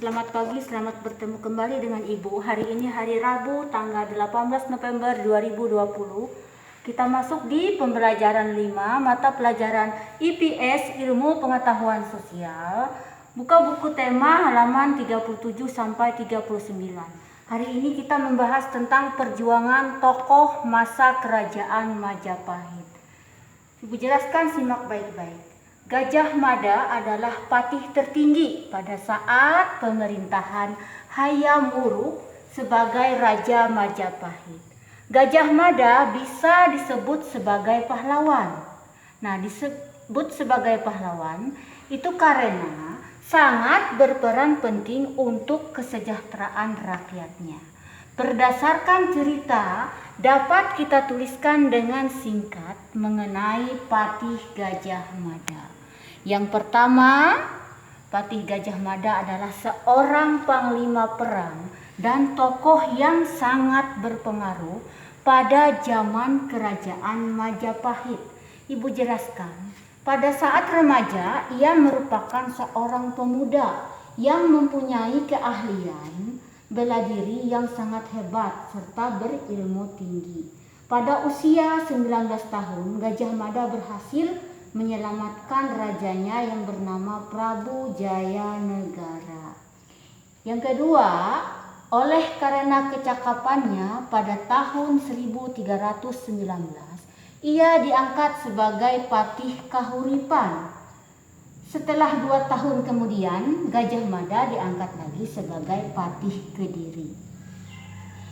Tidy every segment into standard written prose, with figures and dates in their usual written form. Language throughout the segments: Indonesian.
Selamat pagi, selamat bertemu kembali dengan Ibu. Hari ini hari Rabu, tanggal 18 November 2020. Kita masuk di pembelajaran 5, mata pelajaran IPS, Ilmu Pengetahuan Sosial. Buka buku tema halaman 37 sampai 39. Hari ini kita membahas tentang perjuangan tokoh masa kerajaan Majapahit. Ibu jelaskan, simak baik-baik. Gajah Mada adalah patih tertinggi pada saat pemerintahan Hayam Wuruk sebagai Raja Majapahit. Gajah Mada bisa disebut sebagai pahlawan. Nah, disebut sebagai pahlawan itu karena sangat berperan penting untuk kesejahteraan rakyatnya. Berdasarkan cerita, dapat kita tuliskan dengan singkat mengenai Patih Gajah Mada. Yang pertama, Patih Gajah Mada adalah seorang panglima perang dan tokoh yang sangat berpengaruh pada zaman kerajaan Majapahit. Ibu jelaskan, pada saat remaja ia merupakan seorang pemuda yang mempunyai keahlian bela diri yang sangat hebat serta berilmu tinggi. Pada usia 19 tahun, Gajah Mada berhasil menyelamatkan rajanya yang bernama Prabu Jayanegara. Yang kedua, oleh karena kecakapannya pada tahun 1319, ia diangkat sebagai Patih Kahuripan. Setelah 2 tahun kemudian, Gajah Mada diangkat lagi sebagai Patih Kediri.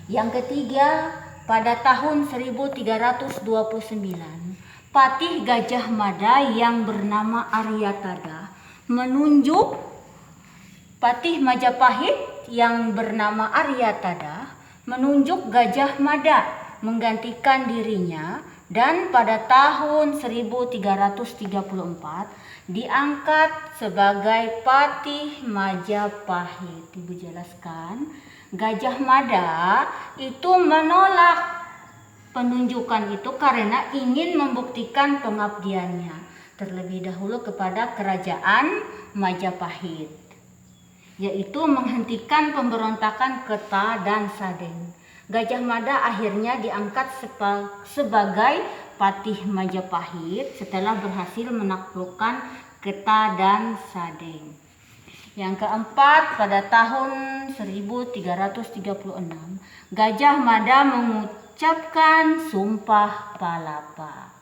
Yang ketiga, pada tahun 1329, Patih Gajah Mada yang bernama Aryatada menunjuk Patih Majapahit yang bernama Aryatada menunjuk Gajah Mada menggantikan dirinya, dan pada tahun 1334 diangkat sebagai Patih Majapahit. Ibu jelaskan, Gajah Mada itu menolak penunjukan itu karena ingin membuktikan pengabdiannya terlebih dahulu kepada kerajaan Majapahit, yaitu menghentikan pemberontakan Keta dan Sadeng. Gajah Mada akhirnya diangkat sebagai Patih Majapahit setelah berhasil menaklukkan Keta dan Sadeng. Yang keempat, pada tahun 1336, Gajah Mada mengucapkan Sumpah Palapa,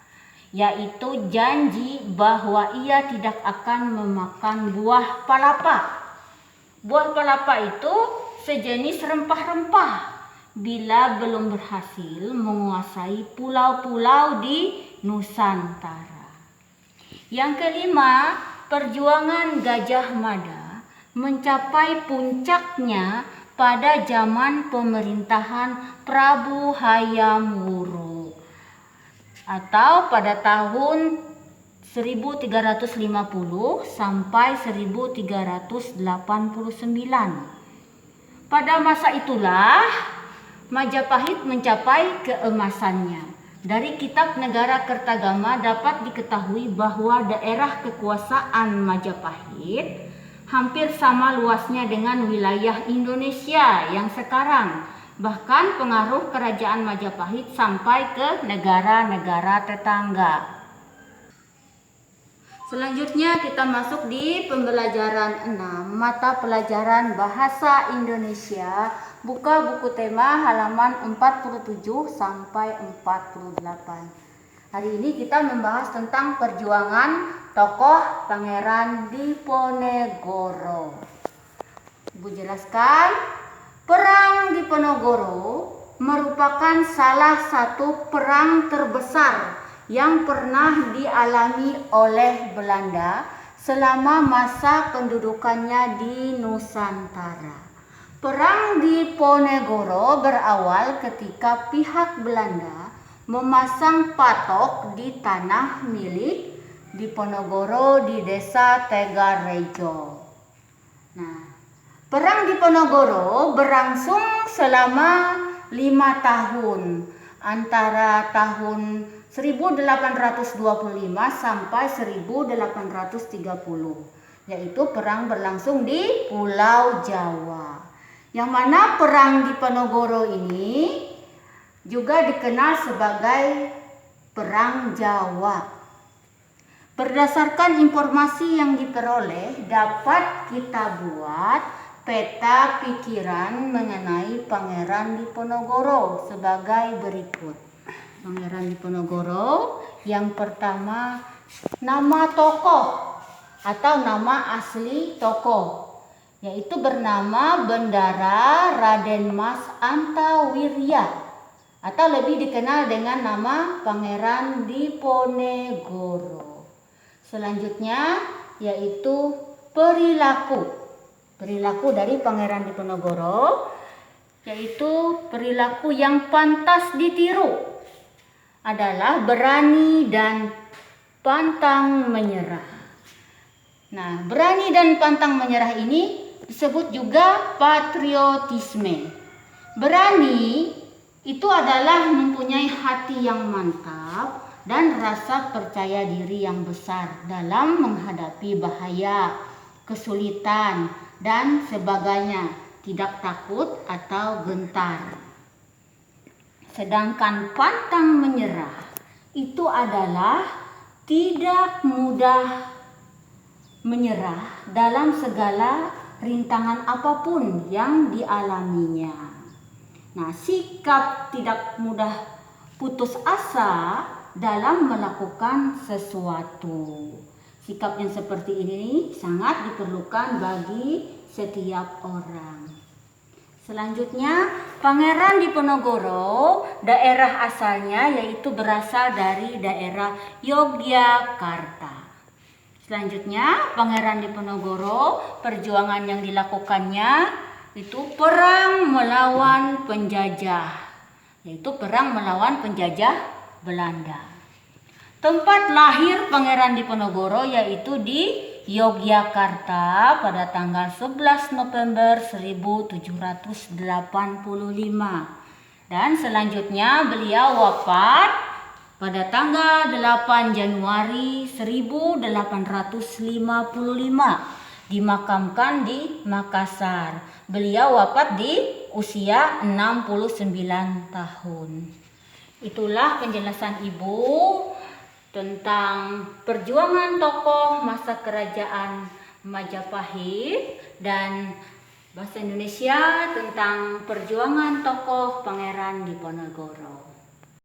yaitu janji bahwa ia tidak akan memakan buah palapa. Buah palapa itu sejenis rempah-rempah bila belum berhasil menguasai pulau-pulau di Nusantara. Yang kelima, perjuangan Gajah Mada mencapai puncaknya pada zaman pemerintahan Prabu Hayam Wuruk atau pada tahun 1350 sampai 1389. Pada masa itulah Majapahit mencapai keemasannya. Dari kitab Negara Kertagama dapat diketahui bahwa daerah kekuasaan Majapahit hampir sama luasnya dengan wilayah Indonesia yang sekarang. Bahkan pengaruh kerajaan Majapahit sampai ke negara-negara tetangga. Selanjutnya kita masuk di pembelajaran 6, mata pelajaran Bahasa Indonesia. Buka buku tema halaman 47 sampai 48. Hari ini kita membahas tentang perjuangan tokoh Pangeran Diponegoro. Ibu jelaskan, Perang Diponegoro merupakan salah satu perang terbesar yang pernah dialami oleh Belanda selama masa pendudukannya di Nusantara. Perang Diponegoro berawal ketika pihak Belanda memasang patok di tanah milik Diponegoro di desa Tegarejo. Nah, Perang Diponegoro berlangsung selama 5 tahun antara tahun 1825 sampai 1830. yaitu perang berlangsung di Pulau Jawa. Yang mana perang Diponegoro ini juga dikenal sebagai Perang Jawa. Berdasarkan informasi yang diperoleh, dapat kita buat peta pikiran mengenai Pangeran Diponegoro sebagai berikut. Pangeran Diponegoro, yang pertama, nama tokoh atau nama asli tokoh, yaitu bernama Bendara Raden Mas Antawirya, atau lebih dikenal dengan nama Pangeran Diponegoro. Selanjutnya yaitu perilaku dari Pangeran Diponegoro, yaitu perilaku yang pantas ditiru adalah berani dan pantang menyerah. Nah, berani dan pantang menyerah ini disebut juga patriotisme. Berani itu adalah mempunyai hati yang mantap dan rasa percaya diri yang besar dalam menghadapi bahaya, kesulitan, dan sebagainya, tidak takut atau gentar. Sedangkan pantang menyerah itu adalah tidak mudah menyerah dalam segala rintangan apapun yang dialaminya. Nah, sikap tidak mudah putus asa dalam melakukan sesuatu. Sikap yang seperti ini sangat diperlukan bagi setiap orang. Selanjutnya, Pangeran Diponegoro, daerah asalnya yaitu berasal dari daerah Yogyakarta. Selanjutnya, Pangeran Diponegoro, perjuangan yang dilakukannya itu perang melawan penjajah, yaitu perang melawan penjajah Belanda. Tempat lahir Pangeran Diponegoro yaitu di Yogyakarta pada tanggal 11 November 1785. Dan selanjutnya beliau wafat pada tanggal 8 Januari 1855, dimakamkan di Makassar. Beliau wafat di usia 69 tahun. Itulah penjelasan Ibu tentang perjuangan tokoh masa kerajaan Majapahit dan bahasa Indonesia tentang perjuangan tokoh Pangeran Diponegoro.